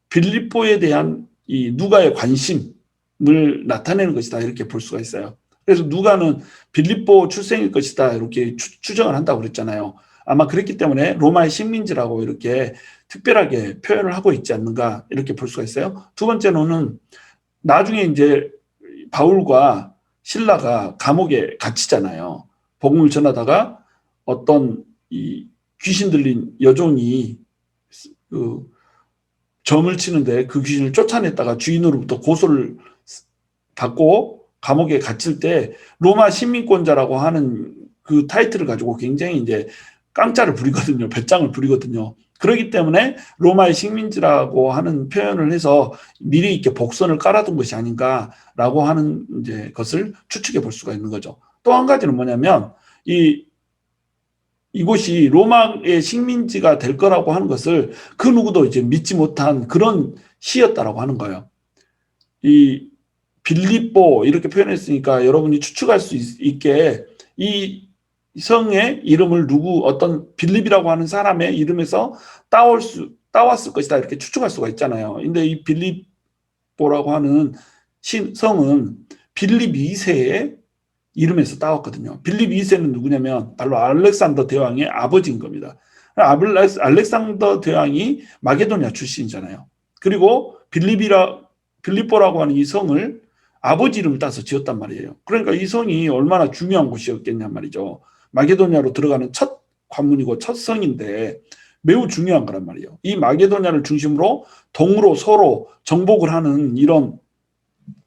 빌립보에 대한 이 누가의 관심을 나타내는 것이다 이렇게 볼 수가 있어요. 그래서 누가는 빌립보 출생일 것이다 이렇게 추정을 한다고 그랬잖아요. 아마 그랬기 때문에 로마의 식민지라고 이렇게 특별하게 표현을 하고 있지 않는가 이렇게 볼 수가 있어요. 두 번째로는 나중에 이제 바울과 실라가 감옥에 갇히잖아요. 복음을 전하다가 어떤 이 귀신 들린 여종이 그 점을 치는데 그 귀신을 쫓아냈다가 주인으로부터 고소를 받고 감옥에 갇힐 때 로마 시민권자라고 하는 그 타이틀을 가지고 굉장히 이제 깡짜를 부리거든요. 배짱을 부리거든요. 그렇기 때문에 로마의 식민지라고 하는 표현을 해서 미리 이렇게 복선을 깔아둔 것이 아닌가라고 하는 이제 것을 추측해 볼 수가 있는 거죠. 또 한 가지는 뭐냐면 이곳이 로마의 식민지가 될 거라고 하는 것을 그 누구도 이제 믿지 못한 그런 시였다라고 하는 거예요. 이 빌립보 이렇게 표현했으니까 여러분이 추측할 수 있게 이 성의 이름을 어떤 빌립이라고 하는 사람의 이름에서 따왔을 것이다 이렇게 추측할 수가 있잖아요. 근데 이 빌립보라고 하는 성은 빌립 2세의 이름에서 따왔거든요. 빌립 2세는 누구냐면 바로 알렉산더 대왕의 아버지인 겁니다. 알렉산더 대왕이 마게도냐 출신이잖아요. 그리고 빌립보라고 하는 이 성을 아버지 이름을 따서 지었단 말이에요. 그러니까 이 성이 얼마나 중요한 곳이었겠냔 말이죠. 마게도냐로 들어가는 첫 관문이고 첫 성인데 매우 중요한 거란 말이에요. 이 마게도냐를 중심으로 동으로 서로 정복을 하는 이런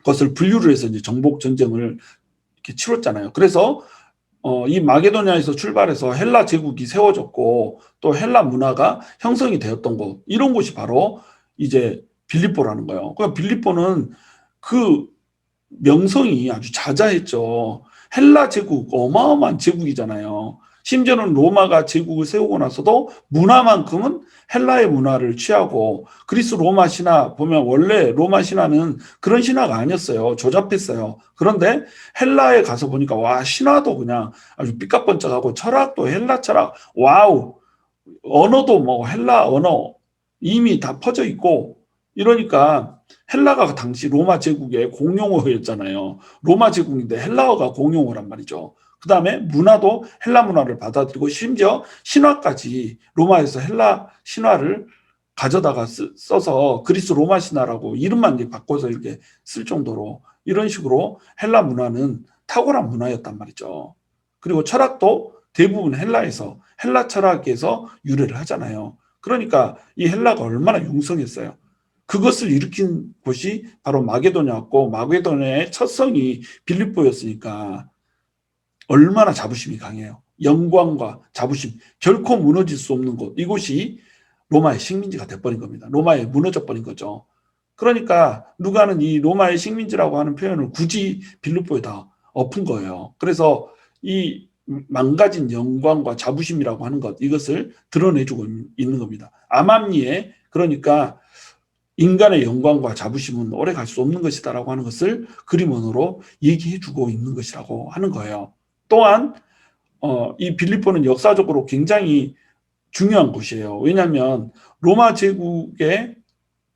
것을 분류를 해서 이제 정복 전쟁을 이렇게 치렀잖아요. 그래서 이 마게도냐에서 출발해서 헬라 제국이 세워졌고 또 헬라 문화가 형성이 되었던 곳 이런 곳이 바로 이제 빌립보라는 거예요. 그러니까 빌립보는 그 명성이 아주 자자했죠. 헬라 제국 어마어마한 제국이잖아요. 심지어는 로마가 제국을 세우고 나서도 문화만큼은 헬라의 문화를 취하고 그리스 로마 신화 보면 원래 로마 신화는 그런 신화가 아니었어요. 조잡했어요. 그런데 헬라에 가서 보니까 와 신화도 그냥 아주 삐까번쩍하고 철학도 헬라 철학 와우 언어도 뭐 헬라 언어 이미 다 퍼져 있고 이러니까 헬라가 당시 로마 제국의 공용어였잖아요. 로마 제국인데 헬라어가 공용어란 말이죠. 그 다음에 문화도 헬라 문화를 받아들이고 심지어 신화까지 로마에서 헬라 신화를 가져다가 써서 그리스 로마 신화라고 이름만 바꿔서 이렇게 쓸 정도로 이런 식으로 헬라 문화는 탁월한 문화였단 말이죠. 그리고 철학도 대부분 헬라 철학에서 유래를 하잖아요. 그러니까 이 헬라가 얼마나 융성했어요. 그것을 일으킨 곳이 바로 마게도냐였고 마게도냐의 첫 성이 빌립보였으니까 얼마나 자부심이 강해요. 영광과 자부심 결코 무너질 수 없는 곳 이곳이 로마의 식민지가 돼버린 겁니다. 로마에 무너져 버린 거죠. 그러니까 누가는 이 로마의 식민지라고 하는 표현을 굳이 빌립보에다 엎은 거예요. 그래서 이 망가진 영광과 자부심이라고 하는 것 이것을 드러내주고 있는 겁니다. 아맘리에 그러니까 인간의 영광과 자부심은 오래 갈 수 없는 것이다라고 하는 것을 그림원으로 얘기해주고 있는 것이라고 하는 거예요. 또한 이 빌립보는 역사적으로 굉장히 중요한 곳이에요. 왜냐하면 로마 제국의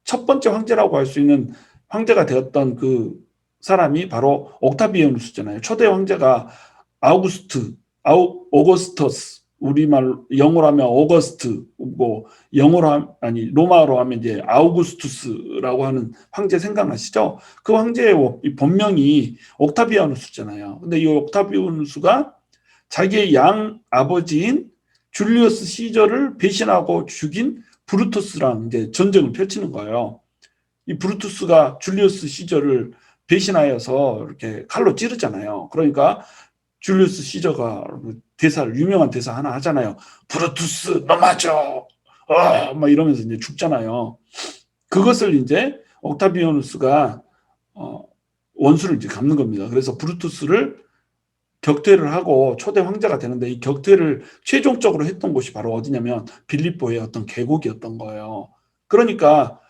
첫 번째 황제라고 할 수 있는 황제가 되었던 그 사람이 바로 옥타비아누스잖아요. 초대 황제가 아우구스트, 오거스터스, 우리말 영어로 하면 오거스트, 뭐 아니 로마로 하면 이제 아우구스투스라고 하는 황제 생각나시죠? 그 황제의 본명이 옥타비아누스잖아요. 근데 이 옥타비아누스가 자기의 양 아버지인 줄리어스 시저를 배신하고 죽인 브루투스랑 이제 전쟁을 펼치는 거예요. 이 브루투스가 줄리어스 시저를 배신하여서 이렇게 칼로 찌르잖아요. 그러니까 줄리어스 시저가 유명한 대사 하나 하잖아요. 브루투스 너 맞아. 막 이러면서 이제 죽잖아요. 그것을 이제 옥타비아누스가 원수를 이제 갚는 겁니다. 그래서 브루투스를 격퇴를 하고 초대 황제가 되는데 이 격퇴를 최종적으로 했던 곳이 바로 어디냐면 빌립보의 어떤 계곡이었던 거예요. 그러니까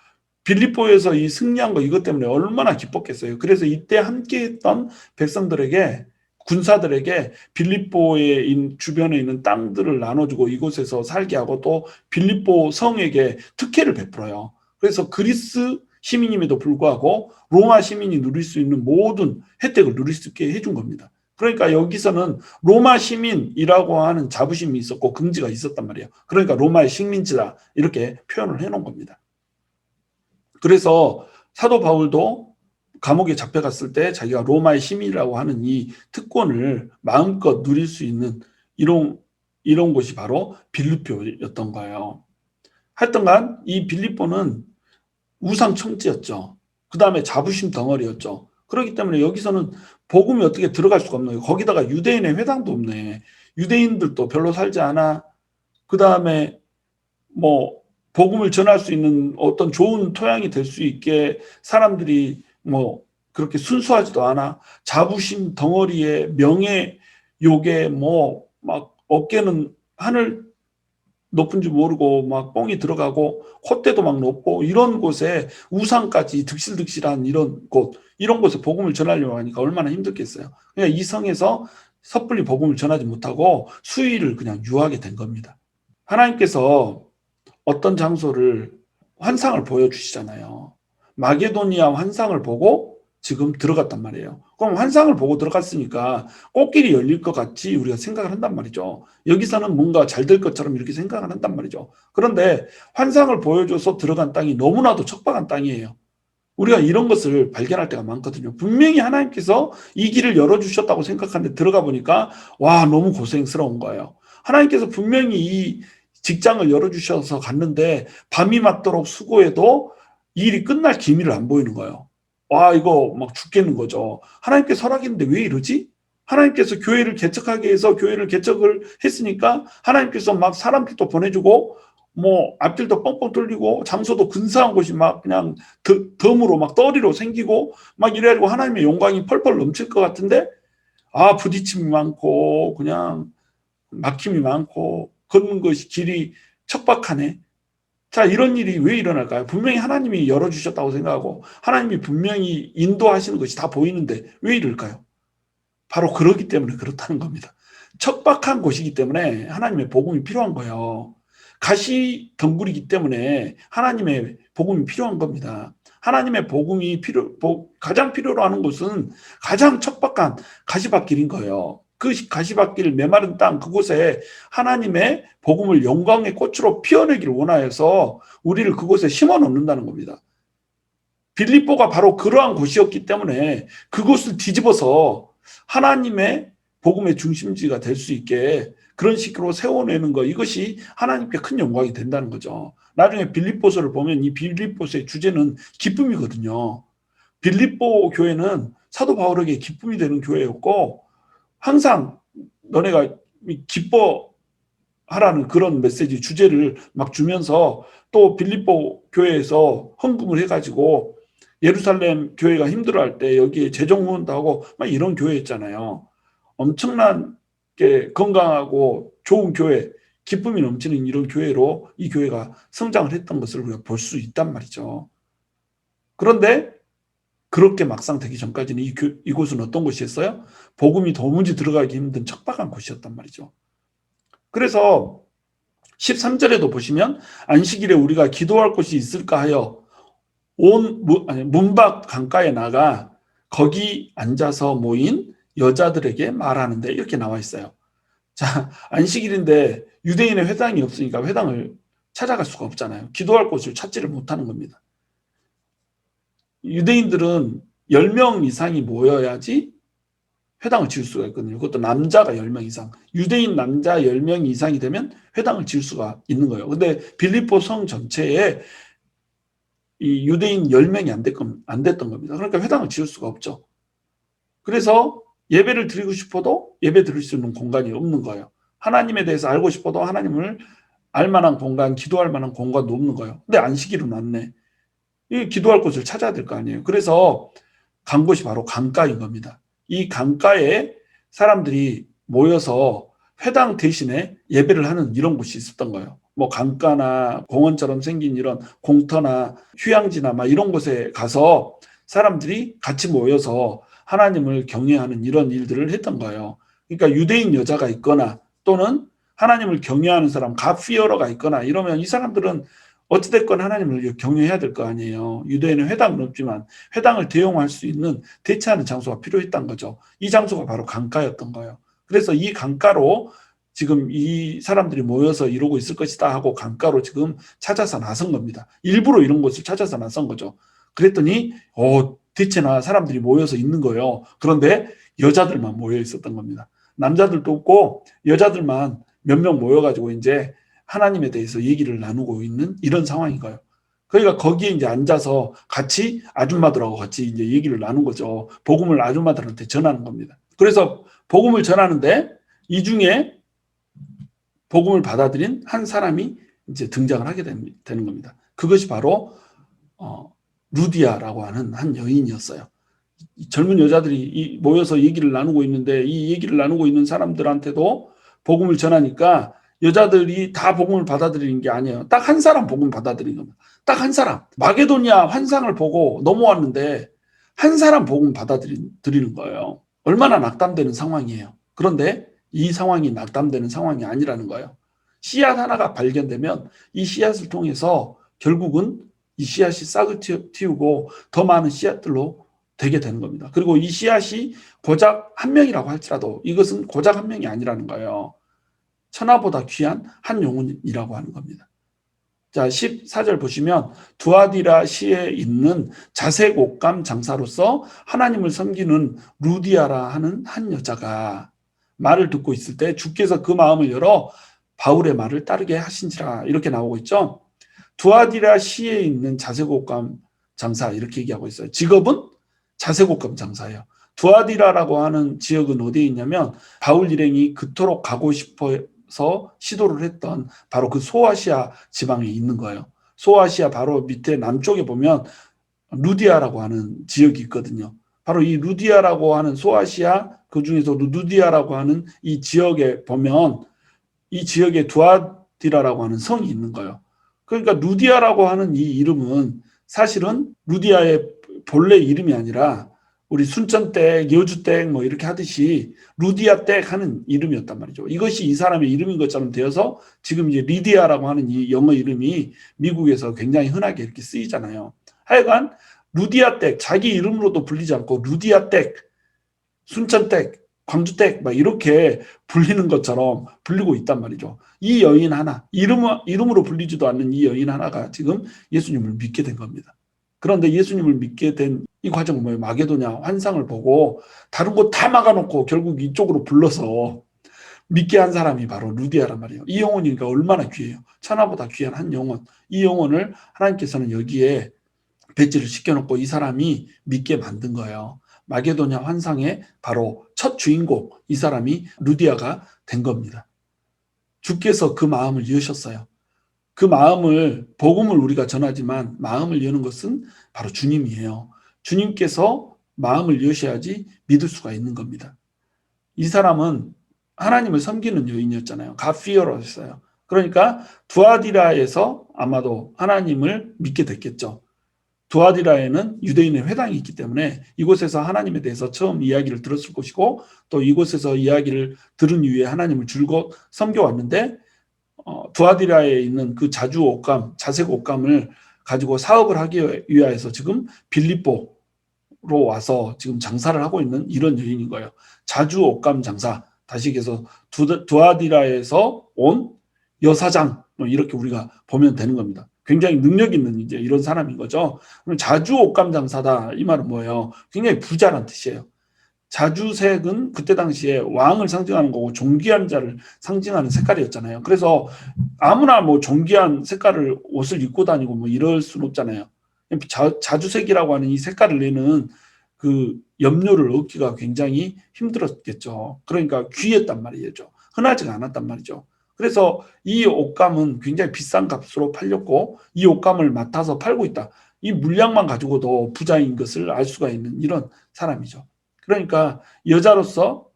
빌립보에서 이 승리한 거 이것 때문에 얼마나 기뻤겠어요. 그래서 이때 함께했던 백성들에게 군사들에게 빌립보의 주변에 있는 땅들을 나눠주고 이곳에서 살게 하고 또 빌립보 성에게 특혜를 베풀어요. 그래서 그리스 시민임에도 불구하고 로마 시민이 누릴 수 있는 모든 혜택을 누릴 수 있게 해준 겁니다. 그러니까 여기서는 로마 시민이라고 하는 자부심이 있었고 긍지가 있었단 말이에요. 그러니까 로마의 식민지다 이렇게 표현을 해놓은 겁니다. 그래서 사도 바울도 감옥에 잡혀갔을 때 자기가 로마의 시민이라고 하는 이 특권을 마음껏 누릴 수 있는 이런 곳이 바로 빌립보였던 거예요. 하여튼간 이 빌립보는 우상청지였죠. 그 다음에 자부심 덩어리였죠. 그렇기 때문에 여기서는 복음이 어떻게 들어갈 수가 없네요. 거기다가 유대인의 회당도 없네. 유대인들도 별로 살지 않아. 그 다음에 뭐 복음을 전할 수 있는 어떤 좋은 토양이 될 수 있게 사람들이 뭐 그렇게 순수하지도 않아. 자부심 덩어리에 명예 욕에 뭐 막 어깨는 하늘 높은 줄 모르고 막 뻥이 들어가고 콧대도 막 높고 이런 곳에 우상까지 득실득실한 이런 곳에 복음을 전하려고 하니까 얼마나 힘들겠어요. 그러니까 이 성에서 섣불리 복음을 전하지 못하고 수위를 그냥 유하게 된 겁니다. 하나님께서 어떤 장소를 환상을 보여주시잖아요. 마게도니아 환상을 보고 지금 들어갔단 말이에요. 그럼 환상을 보고 들어갔으니까 꽃길이 열릴 것 같이 우리가 생각을 한단 말이죠. 여기서는 뭔가 잘 될 것처럼 이렇게 생각을 한단 말이죠. 그런데 환상을 보여줘서 들어간 땅이 너무나도 척박한 땅이에요. 우리가 이런 것을 발견할 때가 많거든요. 분명히 하나님께서 이 길을 열어주셨다고 생각하는데 들어가 보니까 와 너무 고생스러운 거예요. 하나님께서 분명히 이 직장을 열어주셔서 갔는데 밤이 맞도록 수고해도 이 일이 끝날 기미를 안 보이는 거예요. 와 이거 막 죽겠는 거죠. 하나님께서 허락했는데 왜 이러지? 하나님께서 교회를 개척하게 해서 교회를 개척을 했으니까 하나님께서 막 사람들도 보내주고 뭐 앞길도 뻥뻥 뚫리고 장소도 근사한 곳이 막 그냥 덤으로 막 떠리로 생기고 막 이래가지고 하나님의 영광이 펄펄 넘칠 것 같은데 부딪힘이 많고 그냥 막힘이 많고 걷는 것이 길이 척박하네. 자, 이런 일이 왜 일어날까요? 분명히 하나님이 열어주셨다고 생각하고 하나님이 분명히 인도하시는 것이 다 보이는데 왜 이럴까요? 바로 그렇기 때문에 그렇다는 겁니다. 척박한 곳이기 때문에 하나님의 복음이 필요한 거예요. 가시덩굴이기 때문에 하나님의 복음이 필요한 겁니다. 하나님의 복음이 가장 필요로 하는 곳은 가장 척박한 가시밭길인 거예요. 그 가시밭길 메마른 땅 그곳에 하나님의 복음을 영광의 꽃으로 피어내기를 원하여서 우리를 그곳에 심어 놓는다는 겁니다. 빌립보가 바로 그러한 곳이었기 때문에 그곳을 뒤집어서 하나님의 복음의 중심지가 될 수 있게 그런 식으로 세워내는 거 이것이 하나님께 큰 영광이 된다는 거죠. 나중에 빌립보서를 보면 이 빌립보서의 주제는 기쁨이거든요. 빌립보 교회는 사도 바울에게 기쁨이 되는 교회였고 항상 너네가 기뻐하라는 그런 메시지 주제를 막 주면서 또 빌립보 교회에서 헌금을 해가지고 예루살렘 교회가 힘들어할 때 여기에 재정후원도 하고 막 이런 교회였잖아요. 엄청나게 건강하고 좋은 교회, 기쁨이 넘치는 이런 교회로 이 교회가 성장을 했던 것을 우리가 볼 수 있단 말이죠. 그런데 그렇게 막상 되기 전까지는 이곳은 어떤 곳이었어요? 복음이 도무지 들어가기 힘든 척박한 곳이었단 말이죠. 그래서 13절에도 보시면 안식일에 우리가 기도할 곳이 있을까 하여 문밖 강가에 나가 거기 앉아서 모인 여자들에게 말하는데 이렇게 나와 있어요. 자, 안식일인데 유대인의 회당이 없으니까 회당을 찾아갈 수가 없잖아요. 기도할 곳을 찾지를 못하는 겁니다. 유대인들은 10명 이상이 모여야지 회당을 지을 수가 있거든요. 그것도 남자가 10명 이상. 유대인 남자 10명 이상이 되면 회당을 지을 수가 있는 거예요. 근데 빌립보 성 전체에 이 유대인 10명이 안 됐던 겁니다. 그러니까 회당을 지을 수가 없죠. 그래서 예배를 드리고 싶어도 예배 드릴 수 있는 공간이 없는 거예요. 하나님에 대해서 알고 싶어도 하나님을 알만한 공간, 기도할 만한 공간도 없는 거예요. 근데 안식일은 왔네. 이 기도할 곳을 찾아야 될 거 아니에요. 그래서 간 곳이 바로 강가인 겁니다. 이 강가에 사람들이 모여서 회당 대신에 예배를 하는 이런 곳이 있었던 거예요. 뭐 강가나 공원처럼 생긴 이런 공터나 휴양지나 막 이런 곳에 가서 사람들이 같이 모여서 하나님을 경외하는 이런 일들을 했던 거예요. 그러니까 유대인 여자가 있거나 또는 하나님을 경외하는 사람, 갓피어러가 있거나 이러면 이 사람들은 어찌됐건 하나님을 경외해야 될 거 아니에요. 유대인은 회당은 없지만 회당을 대용할 수 있는 대체하는 장소가 필요했던 거죠. 이 장소가 바로 강가였던 거예요. 그래서 이 강가로 지금 이 사람들이 모여서 이러고 있을 것이다 하고 강가로 지금 찾아서 나선 겁니다. 일부러 이런 곳을 찾아서 나선 거죠. 그랬더니 대체나 사람들이 모여서 있는 거예요. 그런데 여자들만 모여 있었던 겁니다. 남자들도 없고 여자들만 몇 명 모여가지고 이제 하나님에 대해서 얘기를 나누고 있는 이런 상황인 거예요. 그러니까 거기에 이제 앉아서 같이 아줌마들하고 같이 이제 얘기를 나눈 거죠. 복음을 아줌마들한테 전하는 겁니다. 그래서 복음을 전하는데 이 중에 복음을 받아들인 한 사람이 이제 등장을 하게 되는 겁니다. 그것이 바로 루디아라고 하는 한 여인이었어요. 젊은 여자들이 모여서 얘기를 나누고 있는데 이 얘기를 나누고 있는 사람들한테도 복음을 전하니까 여자들이 다 복음을 받아들이는 게 아니에요. 딱 한 사람 복음 받아들인 겁니다. 딱 한 사람. 마게도니아 환상을 보고 넘어왔는데 한 사람 복음 받아들이는 거예요. 얼마나 낙담되는 상황이에요. 그런데 이 상황이 낙담되는 상황이 아니라는 거예요. 씨앗 하나가 발견되면 이 씨앗을 통해서 결국은 이 씨앗이 싹을 틔우고 더 많은 씨앗들로 되게 되는 겁니다. 그리고 이 씨앗이 고작 한 명이라고 할지라도 이것은 고작 한 명이 아니라는 거예요. 천하보다 귀한 한 영혼이라고 하는 겁니다. 자, 14절 보시면 두아디라 시에 있는 자색 옷감 장사로서 하나님을 섬기는 루디아라 하는 한 여자가 말을 듣고 있을 때 주께서 그 마음을 열어 바울의 말을 따르게 하신지라 이렇게 나오고 있죠. 두아디라 시에 있는 자색 옷감 장사 이렇게 얘기하고 있어요. 직업은 자색 옷감 장사예요. 두아디라라고 하는 지역은 어디에 있냐면 바울 일행이 그토록 가고 싶어서 시도를 했던 바로 그 소아시아 지방에 있는 거예요. 소아시아 바로 밑에 남쪽에 보면 루디아라고 하는 지역이 있거든요. 바로 이 루디아라고 하는 소아시아 그중에서 루디아라고 하는 이 지역에 보면 이 지역에 두아디라라고 하는 성이 있는 거예요. 그러니까 루디아라고 하는 이 이름은 사실은 루디아의 본래 이름이 아니라 우리 순천댁, 여주댁 뭐 이렇게 하듯이 루디아댁 하는 이름이었단 말이죠. 이것이 이 사람의 이름인 것처럼 되어서 지금 이제 리디아라고 하는 이 영어 이름이 미국에서 굉장히 흔하게 이렇게 쓰이잖아요. 하여간 루디아댁, 자기 이름으로도 불리지 않고 루디아댁, 순천댁, 광주댁 막 이렇게 불리는 것처럼 불리고 있단 말이죠. 이 여인 하나, 이름으로 불리지도 않는 이 여인 하나가 지금 예수님을 믿게 된 겁니다. 그런데 예수님을 믿게 된 이 과정은 뭐예요? 마게도냐 환상을 보고 다른 곳 다 막아놓고 결국 이쪽으로 불러서 믿게 한 사람이 바로 루디아란 말이에요. 이 영혼이니까 얼마나 귀해요. 천하보다 귀한 한 영혼. 이 영혼을 하나님께서는 여기에 배치를 시켜놓고 이 사람이 믿게 만든 거예요. 마게도냐 환상의 바로 첫 주인공 이 사람이 루디아가 된 겁니다. 주께서 그 마음을 여셨어요. 그 마음을 복음을 우리가 전하지만 마음을 여는 것은 바로 주님이에요. 주님께서 마음을 여셔야지 믿을 수가 있는 겁니다. 이 사람은 하나님을 섬기는 여인이었잖아요. 갓피어로였어요. 그러니까 두아디라에서 아마도 하나님을 믿게 됐겠죠. 두아디라에는 유대인의 회당이 있기 때문에 이곳에서 하나님에 대해서 처음 이야기를 들었을 것이고 또 이곳에서 이야기를 들은 이후에 하나님을 줄곧 섬겨왔는데 두아디라에 있는 그 자주 옷감, 자색 옷감을 가지고 사업을 하기 위해서 지금 빌립보로 와서 지금 장사를 하고 있는 이런 여인인 거예요. 자주 옷감 장사, 다시 얘기해서 두아디라에서 온 여사장, 이렇게 우리가 보면 되는 겁니다. 굉장히 능력 있는 이제 이런 사람인 거죠. 그럼 자주 옷감 장사다, 이 말은 뭐예요? 굉장히 부자란 뜻이에요. 자주색은 그때 당시에 왕을 상징하는 거고 존귀한 자를 상징하는 색깔이었잖아요. 그래서 아무나 뭐 존귀한 색깔을 옷을 입고 다니고 뭐 이럴 수는 없잖아요. 자주색이라고 하는 이 색깔을 내는 그 염료를 얻기가 굉장히 힘들었겠죠. 그러니까 귀했단 말이죠. 흔하지가 않았단 말이죠. 그래서 이 옷감은 굉장히 비싼 값으로 팔렸고 이 옷감을 맡아서 팔고 있다. 이 물량만 가지고도 부자인 것을 알 수가 있는 이런 사람이죠. 그러니까 여자로서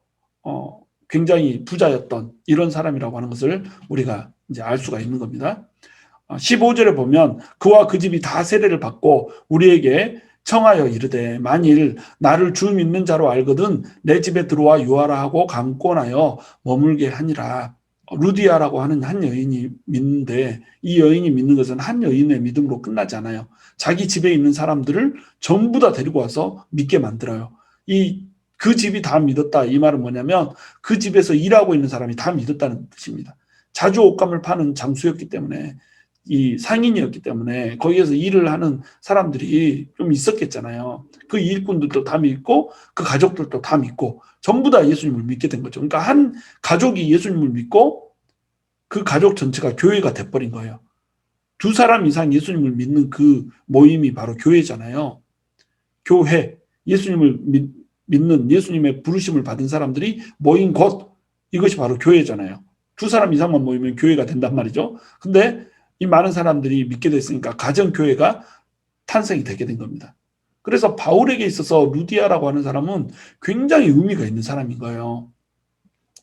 굉장히 부자였던 이런 사람이라고 하는 것을 우리가 이제 알 수가 있는 겁니다. 15절에 보면 그와 그 집이 다 세례를 받고 우리에게 청하여 이르되 만일 나를 주 믿는 자로 알거든 내 집에 들어와 유하라 하고 강권하여 머물게 하니라. 루디아라고 하는 한 여인이 믿는데 이 여인이 믿는 것은 한 여인의 믿음으로 끝나지 않아요. 자기 집에 있는 사람들을 전부 다 데리고 와서 믿게 만들어요. 그 집이 다 믿었다. 이 말은 뭐냐면 그 집에서 일하고 있는 사람이 다 믿었다는 뜻입니다. 자주 옷감을 파는 장수였기 때문에 이 상인이었기 때문에 거기에서 일을 하는 사람들이 좀 있었겠잖아요. 그 일꾼들도 다 믿고 그 가족들도 다 믿고 전부 다 예수님을 믿게 된 거죠. 그러니까 한 가족이 예수님을 믿고 그 가족 전체가 교회가 돼버린 거예요. 두 사람 이상 예수님을 믿는 그 모임이 바로 교회잖아요. 교회, 예수님을 믿는 예수님의 부르심을 받은 사람들이 모인 곳, 이것이 바로 교회잖아요. 두 사람 이상만 모이면 교회가 된단 말이죠. 근데 이 많은 사람들이 믿게 됐으니까 가정교회가 탄생이 되게 된 겁니다. 그래서 바울에게 있어서 루디아라고 하는 사람은 굉장히 의미가 있는 사람인 거예요.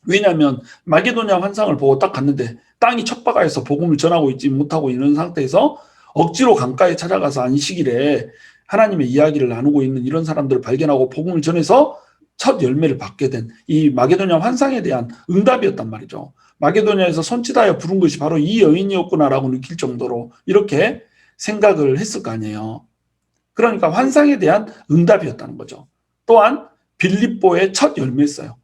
왜냐하면 마게도냐 환상을 보고 딱 갔는데 땅이 척박하여서 복음을 전하고 있지 못하고 있는 상태에서 억지로 강가에 찾아가서 안식일에 하나님의 이야기를 나누고 있는 이런 사람들을 발견하고 복음을 전해서 첫 열매를 받게 된 이 마게도냐 환상에 대한 응답이었단 말이죠. 마게도냐에서 손짓하여 부른 것이 바로 이 여인이었구나라고 느낄 정도로 이렇게 생각을 했을 거 아니에요. 그러니까 환상에 대한 응답이었다는 거죠. 또한 빌립보의 첫 열매였어요.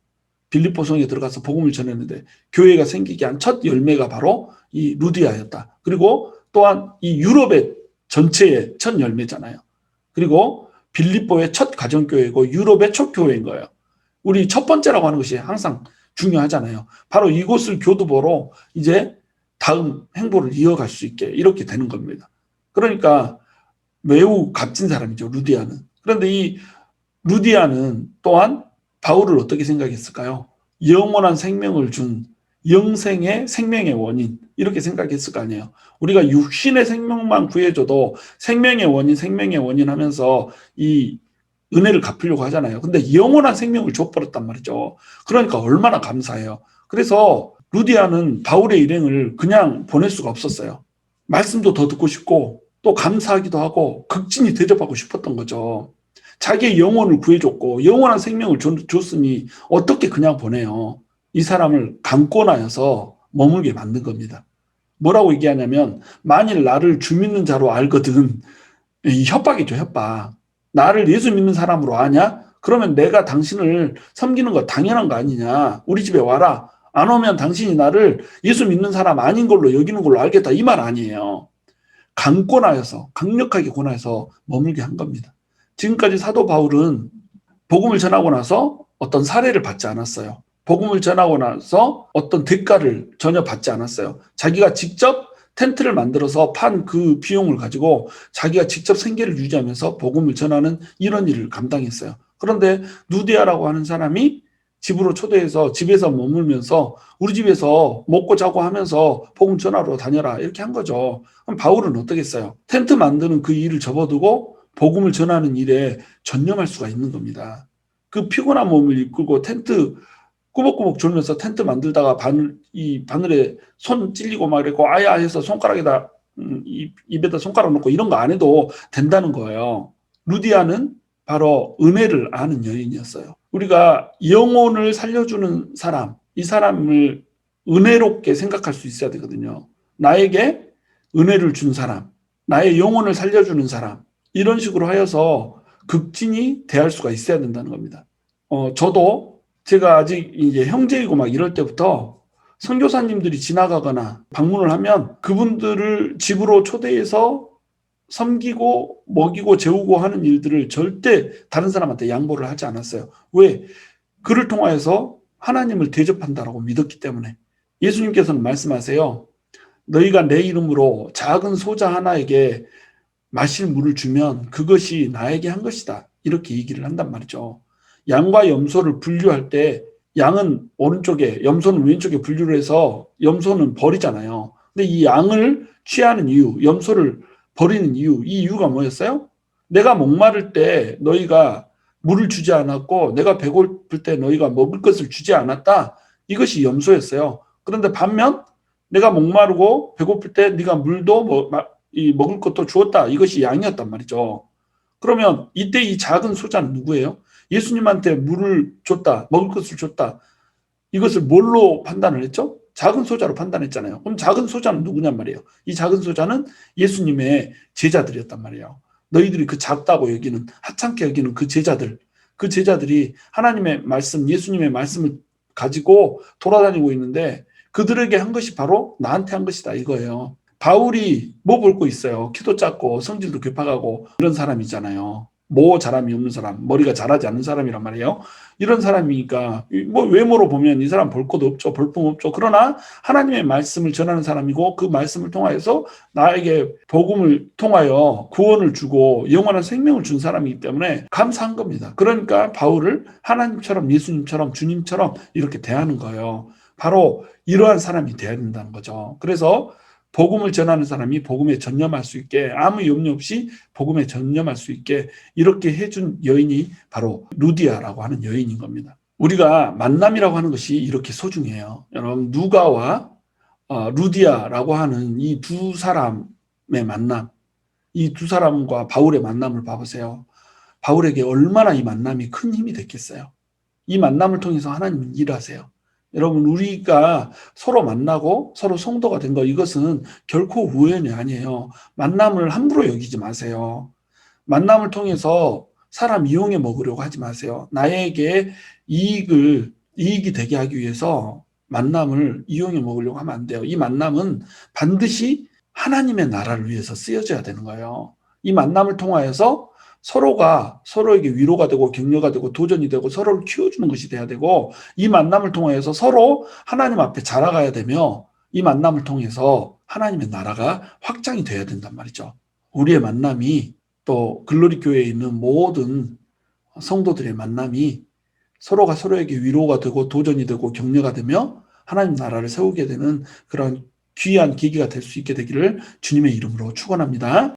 빌립보 성에 들어가서 복음을 전했는데 교회가 생기게 한 첫 열매가 바로 이 루디아였다. 그리고 또한 이 유럽의 전체의 첫 열매잖아요. 그리고 빌립보의 첫 가정교회고 유럽의 첫 교회인 거예요. 우리 첫 번째라고 하는 것이 항상 중요하잖아요. 바로 이곳을 교두보로 이제 다음 행보를 이어갈 수 있게 이렇게 되는 겁니다. 그러니까 매우 값진 사람이죠, 루디아는. 그런데 이 루디아는 또한 바울을 어떻게 생각했을까요? 영원한 생명을 준 영생의 생명의 원인, 이렇게 생각했을 거 아니에요. 우리가 육신의 생명만 구해줘도 생명의 원인 하면서 이 은혜를 갚으려고 하잖아요. 근데 영원한 생명을 줘버렸단 말이죠. 그러니까 얼마나 감사해요. 그래서 루디아는 바울의 일행을 그냥 보낼 수가 없었어요. 말씀도 더 듣고 싶고 또 감사하기도 하고 극진히 대접하고 싶었던 거죠. 자기의 영혼을 구해줬고 영원한 생명을 줬으니 어떻게 그냥 보내요. 이 사람을 강권하여서 머물게 만든 겁니다. 뭐라고 얘기하냐면 만일 나를 주 믿는 자로 알거든. 이 협박이죠, 협박. 나를 예수 믿는 사람으로 아냐? 그러면 내가 당신을 섬기는 거 당연한 거 아니냐? 우리 집에 와라. 안 오면 당신이 나를 예수 믿는 사람 아닌 걸로 여기는 걸로 알겠다. 이 말 아니에요. 강권하여서 강력하게 권하여서 머물게 한 겁니다. 지금까지 사도 바울은 복음을 전하고 나서 어떤 사례를 받지 않았어요. 복음을 전하고 나서 어떤 대가를 전혀 받지 않았어요. 자기가 직접 텐트를 만들어서 판 그 비용을 가지고 자기가 직접 생계를 유지하면서 복음을 전하는 이런 일을 감당했어요. 그런데 누디아라고 하는 사람이 집으로 초대해서 집에서 머물면서 우리 집에서 먹고 자고 하면서 복음 전하러 다녀라 이렇게 한 거죠. 그럼 바울은 어떻게 했어요? 텐트 만드는 그 일을 접어두고 복음을 전하는 일에 전념할 수가 있는 겁니다. 그 피곤한 몸을 이끌고 텐트 꾸벅꾸벅 졸면서 텐트 만들다가 바늘에 손 찔리고 막 이랬고 아야 해서 손가락에다 입에다 손가락 놓고 이런 거 안 해도 된다는 거예요. 루디아는 바로 은혜를 아는 여인이었어요. 우리가 영혼을 살려주는 사람, 이 사람을 은혜롭게 생각할 수 있어야 되거든요. 나에게 은혜를 준 사람, 나의 영혼을 살려주는 사람, 이런 식으로 하여서 극진히 대할 수가 있어야 된다는 겁니다. 저도 제가 아직 이제 형제이고 막 이럴 때부터 선교사님들이 지나가거나 방문을 하면 그분들을 집으로 초대해서 섬기고 먹이고 재우고 하는 일들을 절대 다른 사람한테 양보를 하지 않았어요. 왜? 그를 통하여서 하나님을 대접한다라고 믿었기 때문에. 예수님께서는 말씀하세요. 너희가 내 이름으로 작은 소자 하나에게 마실 물을 주면 그것이 나에게 한 것이다. 이렇게 얘기를 한단 말이죠. 양과 염소를 분류할 때 양은 오른쪽에 염소는 왼쪽에 분류를 해서 염소는 버리잖아요. 근데 이 양을 취하는 이유, 염소를 버리는 이유, 이 이유가 뭐였어요? 내가 목마를 때 너희가 물을 주지 않았고 내가 배고플 때 너희가 먹을 것을 주지 않았다. 이것이 염소였어요. 그런데 반면 내가 목마르고 배고플 때 네가 물도 먹을 것도 주었다. 이것이 양이었단 말이죠. 그러면 이때 이 작은 소자는 누구예요? 예수님한테 물을 줬다. 먹을 것을 줬다. 이것을 뭘로 판단을 했죠? 작은 소자로 판단했잖아요. 그럼 작은 소자는 누구냔 말이에요. 이 작은 소자는 예수님의 제자들이었단 말이에요. 너희들이 그 작다고 여기는, 하찮게 여기는 그 제자들이 하나님의 말씀, 예수님의 말씀을 가지고 돌아다니고 있는데 그들에게 한 것이 바로 나한테 한 것이다 이거예요. 바울이 뭐 볼 거 있어요. 키도 작고 성질도 괴팍하고 이런 사람이잖아요. 뭐 자람이 없는 사람, 머리가 자라지 않는 사람이란 말이에요. 이런 사람이니까 뭐 외모로 보면 이 사람 볼 것도 없죠. 볼품 없죠. 그러나 하나님의 말씀을 전하는 사람이고 그 말씀을 통하여서 나에게 복음을 통하여 구원을 주고 영원한 생명을 준 사람이기 때문에 감사한 겁니다. 그러니까 바울을 하나님처럼 예수님처럼 주님처럼 이렇게 대하는 거예요. 바로 이러한 사람이 되어야 된다는 거죠. 그래서 복음을 전하는 사람이 복음에 전념할 수 있게 아무 염려 없이 복음에 전념할 수 있게 이렇게 해준 여인이 바로 루디아라고 하는 여인인 겁니다. 우리가 만남이라고 하는 것이 이렇게 소중해요. 여러분 누가와 루디아라고 하는 이 두 사람의 만남, 이 두 사람과 바울의 만남을 봐보세요. 바울에게 얼마나 이 만남이 큰 힘이 됐겠어요. 이 만남을 통해서 하나님은 일하세요. 여러분 우리가 서로 만나고 서로 성도가 된 거 이것은 결코 우연이 아니에요. 만남을 함부로 여기지 마세요. 만남을 통해서 사람 이용해 먹으려고 하지 마세요. 나에게 이익이 되게 하기 위해서 만남을 이용해 먹으려고 하면 안 돼요. 이 만남은 반드시 하나님의 나라를 위해서 쓰여져야 되는 거예요. 이 만남을 통하여서 서로가 서로에게 위로가 되고 격려가 되고 도전이 되고 서로를 키워주는 것이 돼야 되고 이 만남을 통해서 서로 하나님 앞에 자라가야 되며 이 만남을 통해서 하나님의 나라가 확장이 돼야 된단 말이죠. 우리의 만남이 또 글로리 교회에 있는 모든 성도들의 만남이 서로가 서로에게 위로가 되고 도전이 되고 격려가 되며 하나님 나라를 세우게 되는 그런 귀한 계기가 될 수 있게 되기를 주님의 이름으로 축원합니다.